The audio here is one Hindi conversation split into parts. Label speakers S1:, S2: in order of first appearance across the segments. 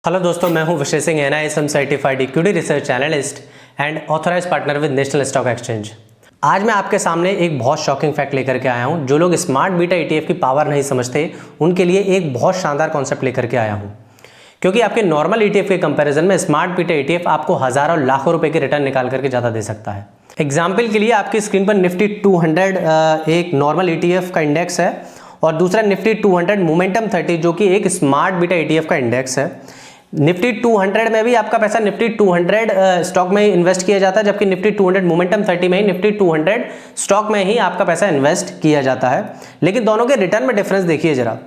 S1: हेलो दोस्तों, मैं हूं Vishesh Singh, NISM certified equity research analyst and authorise partner with National Stock Exchange. आज मैं आपके सामने एक बहुत शॉकिंग फैक्ट लेकर के आया हूं। जो लोग स्मार्ट बीटा ETF की पावर नहीं समझते उनके लिए एक बहुत शानदार कॉन्सेप्ट लेकर के आया हूं, क्योंकि आपके नॉर्मल ETF के कंपैरिजन में स्मार्ट बीटा ETF आपको हजारों लाखों रुपए के रिटर्न निकाल करके ज़्यादा दे सकता है। एग्जाम्पल के लिए आपकी स्क्रीन पर निफ्टी 200 एक नॉर्मल ETF का इंडेक्स है और दूसरा निफ्टी 200 मोमेंटम 30 जो कि एक स्मार्ट बीटा ETF का इंडेक्स है। निफ्टी 200 में भी आपका पैसा निफ्टी 200 स्टॉक में ही इन्वेस्ट किया जाता है, जबकि निफ्टी 200 मोमेंटम 30 में ही निफ्टी 200 स्टॉक में ही आपका पैसा इन्वेस्ट किया जाता है। लेकिन दोनों के रिटर्न में डिफरेंस देखिए जरा।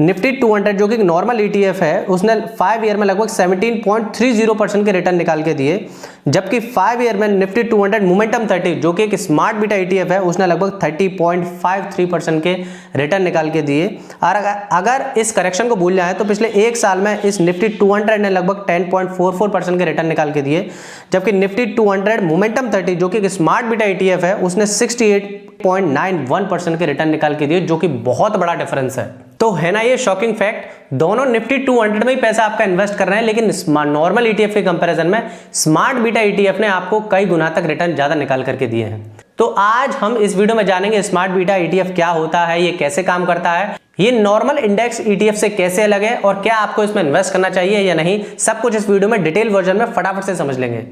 S1: निफ्टी 200 जो कि नॉर्मल ETF है उसने 5 ईयर में लगभग 17.30% के रिटर्न निकाल के दिए, जबकि 5 ईयर में निफ्टी 200 मोमेंटम 30 जो कि एक स्मार्ट बीटा ETF है उसने लगभग 30.53% के रिटर्न निकाल के दिए। और अगर इस करेक्शन को भूल जाए तो पिछले एक साल में इस निफ्टी 200 ने लगभग 10.44% के रिटर्न निकाल के दिए, जबकि निफ्टी 200 मोमेंटम 30 जो कि एक स्मार्ट बीटा ETF है उसने 68.91% के रिटर्न निकाल के दिए, जो कि बहुत बड़ा डिफरेंस है। तो है ना ये शॉकिंग फैक्ट। दोनों निफ्टी 200 में ही पैसा आपका इन्वेस्ट कर रहे हैं, लेकिन नॉर्मल ETF के कंपैरिजन में स्मार्ट बीटा ETF ने आपको कई गुना तक रिटर्न ज्यादा निकाल करके दिए हैं। तो आज हम इस वीडियो में जानेंगे स्मार्ट बीटा ETF क्या होता है, ये कैसे काम करता है, ये नॉर्मल इंडेक्स ETF से कैसे अलग है और क्या आपको इसमें इन्वेस्ट करना चाहिए या नहीं। सब कुछ इस वीडियो में डिटेल वर्जन में फटाफट से समझ लेंगे।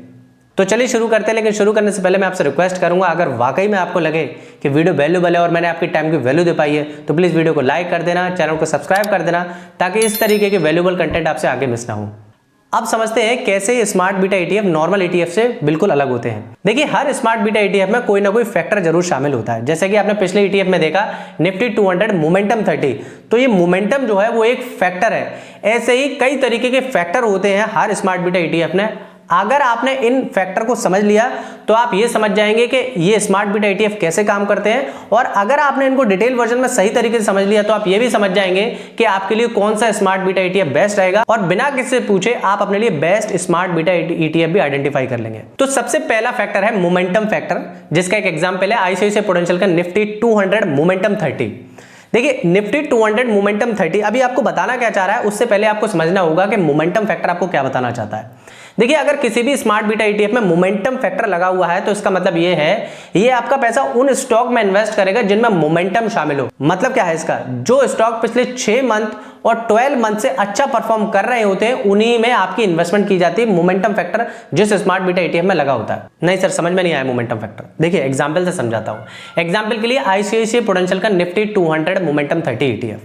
S1: तो चलिए शुरू करते हैं, लेकिन शुरू करने से पहले मैं आपसे रिक्वेस्ट करूंगा, अगर वाकई में आपको लगे कि वीडियो वैल्यूबल है और मैंने आपकी टाइम की वैल्यू दे पाई है तो प्लीज़ वीडियो को लाइक कर देना, चैनल को सब्सक्राइब कर देना, ताकि इस तरीके के वैल्यूबल कंटेंट आपसे आगे मिस ना हो। अब समझते हैं कैसे smart beta ETF normal ETF से बिल्कुल अलग होते हैं। देखिए, हर स्मार्ट बीटा ETF में कोई ना कोई फैक्टर जरूर शामिल होता है। जैसे कि आपने पिछले ETF में देखा निफ्टी 200 मोमेंटम 30, तो ये मोमेंटम जो है वो एक फैक्टर है। ऐसे ही कई तरीके के फैक्टर होते हैं हर स्मार्ट बीटा ETF ने। अगर आपने इन फैक्टर को समझ लिया तो आप ये समझ जाएंगे कि ये स्मार्ट बीटा ETF कैसे काम करते हैं, और अगर आपने इनको डिटेल वर्जन में सही तरीके से समझ लिया तो आप ये भी समझ जाएंगे कि आपके लिए कौन सा स्मार्ट बीटा ETF बेस्ट रहेगा, और बिना किसी से पूछे आप अपने लिए बेस्ट स्मार्ट बीटा ETF भी आइडेंटिफाई कर लेंगे। तो सबसे पहला फैक्टर है मोमेंटम फैक्टर, जिसका एक एग्जाम्पल है ICICI प्रूडेंशियल का निफ्टी 200 मोमेंटम 30। देखिए, निफ्टी 200 मोमेंटम 30 अभी आपको बताना क्या चाह रहा है, उससे पहले आपको समझना होगा कि मोमेंटम फैक्टर आपको क्या बताना चाहता है। देखिए, अगर किसी भी स्मार्ट बीटा ETF में मोमेंटम फैक्टर लगा हुआ है तो इसका मतलब ये है, ये आपका पैसा उन स्टॉक में इन्वेस्ट करेगा जिनमें मोमेंटम शामिल हो। मतलब क्या है इसका, जो स्टॉक पिछले 6 मंथ और 12 मंथ से अच्छा परफॉर्म कर रहे होते हैं उन्हीं में आपकी इन्वेस्टमेंट की जाती है। मोमेंटम फैक्टर जिस स्मार्ट बीटा ETF में लगा होता है। नहीं सर, समझ में नहीं आया मोमेंटम फैक्टर। देखिए, एग्जाम्पल से समझाता हूं। एग्जाम्पल के लिए ICICI प्रूडेंशियल का निफ्टी 200 मोमेंटम 30 ETF।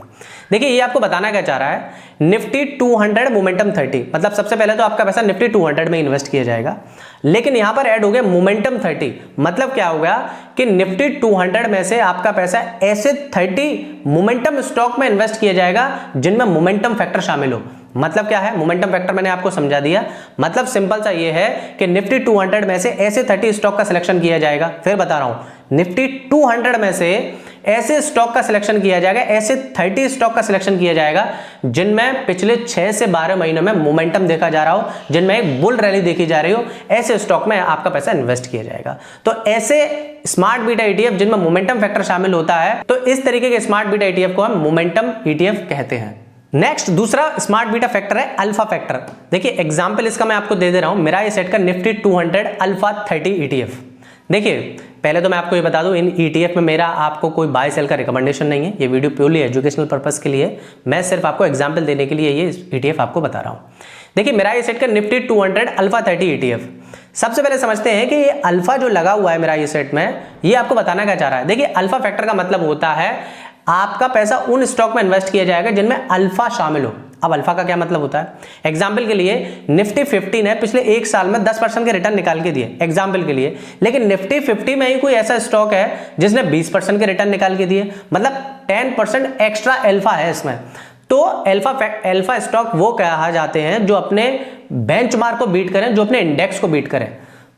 S1: देखिए, ये आपको बताना क्या चाह रहा है, निफ्टी 200 मोमेंटम 30 मतलब सबसे पहले तो आपका पैसा निफ्टी 200 में इन्वेस्ट किया जाएगा, लेकिन यहां पर ऐड हो गया मोमेंटम 30। मतलब क्या होगा कि निफ्टी 200 में से आपका पैसा ऐसे 30 मोमेंटम स्टॉक में इन्वेस्ट किया जाएगा जिनमें मोमेंटम फैक्टर शामिल हो। मतलब क्या है मोमेंटम फैक्टर, मैंने आपको समझा दिया। मतलब सिंपल सा ये है कि निफ्टी 200 में से ऐसे 30 स्टॉक का सिलेक्शन किया जाएगा। फिर बता रहा हूं, निफ्टी 200 में से ऐसे स्टॉक का सिलेक्शन किया जाएगा, ऐसे 30 स्टॉक का सिलेक्शन किया जाएगा जिनमें पिछले 6 से 12 महीनों में मोमेंटम देखा जा रहा हो, जिनमें एक बुल रैली देखी जा रही हो, ऐसे स्टॉक में आपका पैसा इन्वेस्ट किया जाएगा। तो ऐसे स्मार्ट बीटा ETF जिनमें मोमेंटम फैक्टर शामिल होता है, तो इस तरीके के स्मार्ट बीटा ETF को हम मोमेंटम ETF कहते हैं। नेक्स्ट दूसरा स्मार्ट बीटा फैक्टर है अल्फा फैक्टर। देखिए, एग्जांपल इसका मैं आपको दे दे रहा हूं, मेरा ये सेट का निफ्टी 200 अल्फा 30 ETF। देखिए, पहले तो मैं आपको ये बता दूं, इन ETF में मेरा आपको कोई बाय सेल का रिकमेंडेशन नहीं है। ये वीडियो प्योरली एजुकेशनल पर्पस के लिए, मैं सिर्फ आपको एग्जांपल देने के लिए ये ETF आपको बता रहा हूं। देखिए, मेरा ये सेट का निफ्टी 200 अल्फा 30 ETF। सबसे पहले समझते हैं कि ये अल्फा जो लगा हुआ है मेरा ये सेट में, ये आपको बताना क्या चाह रहा है। देखिए, अल्फा फैक्टर का मतलब होता है आपका पैसा उन स्टॉक में इन्वेस्ट किया जाएगा जिनमें अल्फा शामिल हो। अब अल्फा का क्या मतलब होता है, एग्जाम्पल के लिए निफ्टी 50 ने पिछले एक साल में 10% के रिटर्न निकाल के दिए, एग्जाम्पल के लिए। लेकिन निफ्टी 50 में ही कोई ऐसा स्टॉक है जिसने 20% के रिटर्न निकाल के दिए, मतलब 10% एक्स्ट्रा अल्फा है इसमें। तो अल्फा स्टॉक वो कहा जाते हैं जो अपने बेंचमार्क को बीट करें, जो अपने इंडेक्स को बीट करें।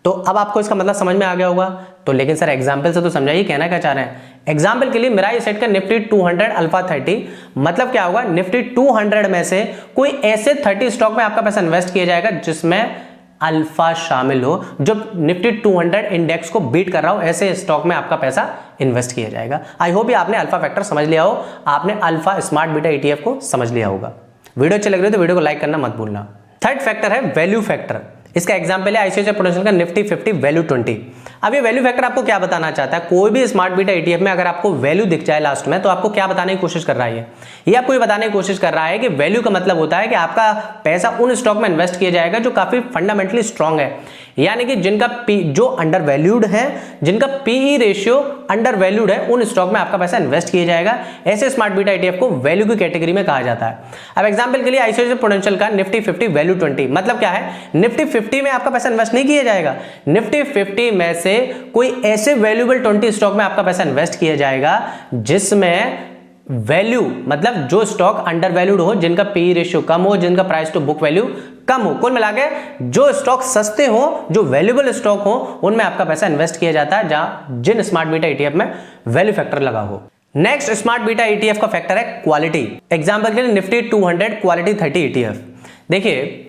S1: तो अब आपको इसका मतलब समझ में आ गया होगा। तो लेकिन सर एग्जाम्पल से तो समझाइए, कहना क्या चाह रहे हैं। एग्जाम्पल के लिए मेरा ये सेट का निफ्टी 200 अल्फा 30 मतलब क्या होगा, निफ्टी 200 में से कोई ऐसे 30 स्टॉक में आपका पैसा इन्वेस्ट किया जाएगा जिसमें अल्फा शामिल हो, जो निफ्टी 200 इंडेक्स को बीट कर रहा हो, ऐसे स्टॉक में आपका पैसा इन्वेस्ट किया जाएगा। आई होप ये आपने अल्फा फैक्टर समझ लिया हो, आपने अल्फा स्मार्ट बीटा ETF को समझ लिया होगा। वीडियो अच्छी लग रही है तो वीडियो को लाइक करना मत भूलना। थर्ड फैक्टर है वैल्यू फैक्टर। इसका एग्जांपल है आईसीआईसीआई प्रूडेंशियल का निफ्टी 50 वैल्यू 20। अब ये वैल्यू फैक्टर आपको क्या बताना चाहता है, कोई भी स्मार्ट बीटा ईटीएफ में अगर आपको वैल्यू दिख जाए लास्ट में, तो आपको क्या बताने की कोशिश कर रहा है, ये आपको ये बताने की कोशिश कर रहा है कि वैल्यू का मतलब होता है कि आपका पैसा उन स्टॉक में इन्वेस्ट किया जाएगा जो काफी फंडामेंटली स्ट्रांग है, यानी कि जिनका जो अंडर वैल्यूड है, जिनका पीई रेशियो अंडर वैल्यूड है, उन स्टॉक में आपका पैसा इन्वेस्ट किया जाएगा। ऐसे स्मार्ट बीटा ईटीएफ को वैल्यू की कैटेगरी में कहा जाता है। अब एग्जांपल के लिए आईसीआईसीआई प्रूडेंशियल का निफ्टी 50 वैल्यू 20, मतलब क्या है, निफ्टी 50 में आपका पैसा इन्वेस्ट नहीं किया जाएगा, निफ्टी 50 में से कोई ऐसे वैल्यूएबल 20 स्टॉक में आपका पैसा इन्वेस्ट किया जाएगा जिसमें वैल्यू मतलब जो स्टॉक अंडर वैल्यूड हो, जिनका पी रेशियो कम हो, जिनका प्राइस टू बुक वैल्यू कम हो, कुल मिला के जो स्टॉक सस्ते हो, जो वैल्यूएबल स्टॉक हो, उनमें आपका पैसा इन्वेस्ट किया जाता है, जहां जिन स्मार्ट बीटा ईटीएफ में वैल्यू फैक्टर लगा हो। नेक्स्ट स्मार्ट बीटा ईटीएफ का फैक्टर है क्वालिटी। एग्जांपल के लिए निफ्टी 200 क्वालिटी 30 ईटीएफ। देखिए,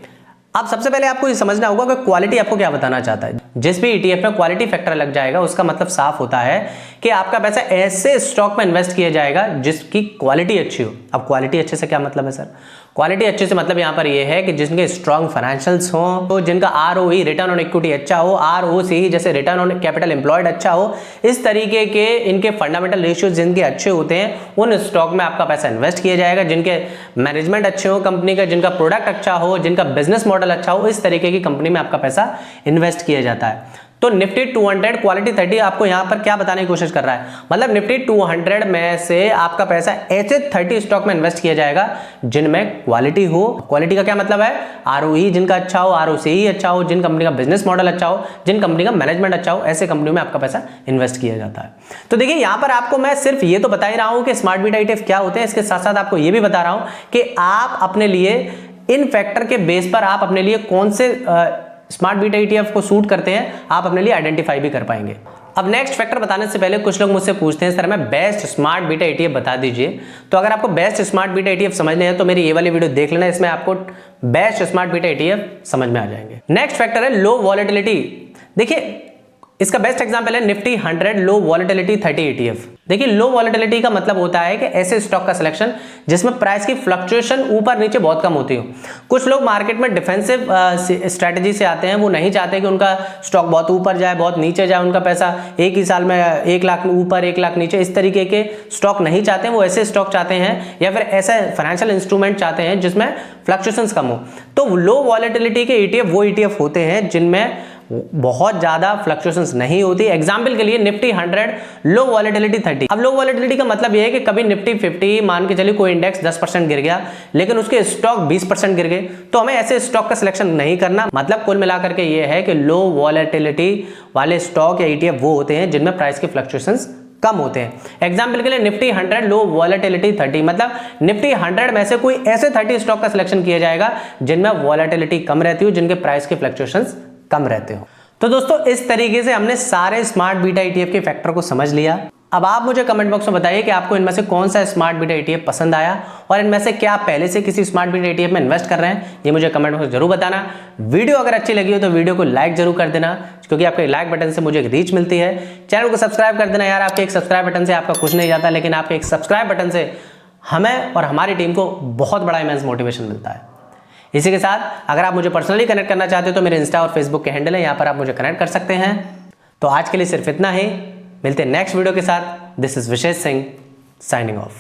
S1: अब सबसे पहले आपको ये समझना होगा कि क्वालिटी आपको क्या बताना चाहता है। जिस भी ईटीएफ में क्वालिटी फैक्टर लग जाएगा, उसका मतलब साफ होता है कि आपका पैसा ऐसे स्टॉक में इन्वेस्ट किया जाएगा जिसकी क्वालिटी अच्छी हो। अब क्वालिटी अच्छे से क्या मतलब है सर, क्वालिटी अच्छे से मतलब यहाँ पर ये है कि जिनके स्ट्रॉन्ग फाइनेंशियल्स हो, तो जिनका आरओई रिटर्न ऑन इक्विटी अच्छा हो, आरओसी जैसे रिटर्न ऑन कैपिटल एम्प्लॉयड अच्छा हो, इस तरीके के इनके फंडामेंटल रेशियोज जिनके अच्छे होते हैं, उन स्टॉक में आपका पैसा इन्वेस्ट किया जाएगा। जिनके मैनेजमेंट अच्छे हो कंपनी का, जिनका प्रोडक्ट अच्छा हो, जिनका बिजनेस मॉडल अच्छा हो, इस तरीके की कंपनी में आपका पैसा इन्वेस्ट किया जाता है। तो निफ्टी 200 क्वालिटी 30 आपको यहां पर क्या बताने की कोशिश कर रहा है, मतलब निफ्टी 200 में से आपका पैसा ऐसे 30 स्टॉक में इन्वेस्ट किया जाएगा जिनमें क्वालिटी हो। क्वालिटी का क्या मतलब है, आरओई जिनका अच्छा हो, आरओसीई अच्छा हो, जिन कंपनी का बिजनेस मॉडल अच्छा हो, जिन कंपनी का मैनेजमेंट अच्छा हो, ऐसे कंपनी में आपका पैसा इन्वेस्ट किया जाता है। तो देखिए, यहां पर आपको मैं सिर्फ ये तो बता ही रहा हूं कि स्मार्ट बीटा ईटीएफ क्या होते हैं, इसके साथ साथ आपको ये भी बता रहा हूं कि आप अपने लिए इन फैक्टर के बेस पर आप अपने लिए कौन से स्मार्ट बीटा ईटीएफ को सूट करते हैं, आप अपने लिए आइडेंटिफाई भी कर पाएंगे। अब नेक्स्ट फैक्टर बताने से पहले कुछ लोग मुझसे पूछते हैं सर मैं बेस्ट स्मार्ट बीटा ईटीएफ बता दीजिए। तो अगर आपको बेस्ट स्मार्ट बीटा ईटीएफ समझने हैं तो मेरी ये वाली वीडियो देख लेना, इसमें आपको बेस्ट स्मार्ट बीटा ईटीएफ समझ में आ जाएंगे। नेक्स्ट फैक्टर है लो वॉलेटिलिटी। देखिए, इसका बेस्ट एग्जांपल है निफ्टी 100 लो वॉलेटिलिटी 30 ईटीएफ। देखिए, लो वॉलेटिलिटी का मतलब होता है कि ऐसे स्टॉक का सिलेक्शन जिसमें प्राइस की फ्लक्चुएशन ऊपर नीचे बहुत कम होती हो। कुछ लोग मार्केट में डिफेंसिव स्ट्रेटजी से आते हैं, वो नहीं चाहते कि उनका स्टॉक बहुत ऊपर जाए, बहुत नीचे जाए, उनका पैसा एक ही साल में 1 लाख ऊपर 1 लाख नीचे, इस तरीके के स्टॉक नहीं चाहते हैं। वो ऐसे स्टॉक चाहते हैं या फिर ऐसा फाइनेंशियल इंस्ट्रूमेंट चाहते हैं जिसमें फ्लक्चुएशंस कम हो। तो लो वॉलेटिलिटी के ईटीएफ वो ईटीएफ होते हैं जिनमें बहुत ज्यादा फ्लक्चुएशंस नहीं होती। एग्जांपल के लिए निफ्टी 100 लो वॉलेटिलिटी 30। अब लो वॉलेटिलिटी का मतलब यह है कि कभी निफ्टी 50 मान के चलिए कोई इंडेक्स 10% गिर गया, लेकिन उसके स्टॉक 20% गिर गए, तो हमें ऐसे स्टॉक का सिलेक्शन नहीं करना। मतलब कुल मिलाकर के ये है कि लो वॉलेटिलिटी वाले स्टॉक या ईटीएफ वो होते हैं जिनमें प्राइस की फ्लक्चुएशंस कम होते हैं। एग्जांपल के लिए निफ्टी 100 लो वॉलेटिलिटी 30, मतलब निफ्टी 100 में से कोई ऐसे 30 स्टॉक का सिलेक्शन किया जाएगा जिनमें वॉलेटिलिटी कम रहती हो, जिनके प्राइस के फ्लक्चुएशंस कम रहते हो। तो दोस्तों, इस तरीके से हमने सारे स्मार्ट बीटा ईटीएफ के फैक्टर को समझ लिया। अब आप मुझे कमेंट बॉक्स में बताइए कि आपको इनमें से कौन सा स्मार्ट बीटा ईटीएफ पसंद आया, और इनमें से क्या आप पहले से किसी स्मार्ट बीटा ईटीएफ में इन्वेस्ट कर रहे हैं, ये मुझे कमेंट बॉक्स में जरूर बताना। वीडियो अगर अच्छी लगी हो तो वीडियो को लाइक जरूर कर देना, क्योंकि आपके लाइक बटन से मुझे एक रीच मिलती है। चैनल को सब्सक्राइब कर देना यार, आपके एक सब्सक्राइब बटन से आपका कुछ नहीं जाता, लेकिन आपके एक सब्सक्राइब बटन से हमें और हमारी टीम को बहुत बड़ा इमेंस मोटिवेशन मिलता है। इसी के साथ अगर आप मुझे पर्सनली कनेक्ट करना चाहते हो तो मेरे इंस्टा और फेसबुक के हैंडल है, यहाँ पर आप मुझे कनेक्ट कर सकते हैं। तो आज के लिए सिर्फ इतना ही, मिलते हैं नेक्स्ट वीडियो के साथ। This is Vishesh Singh signing of.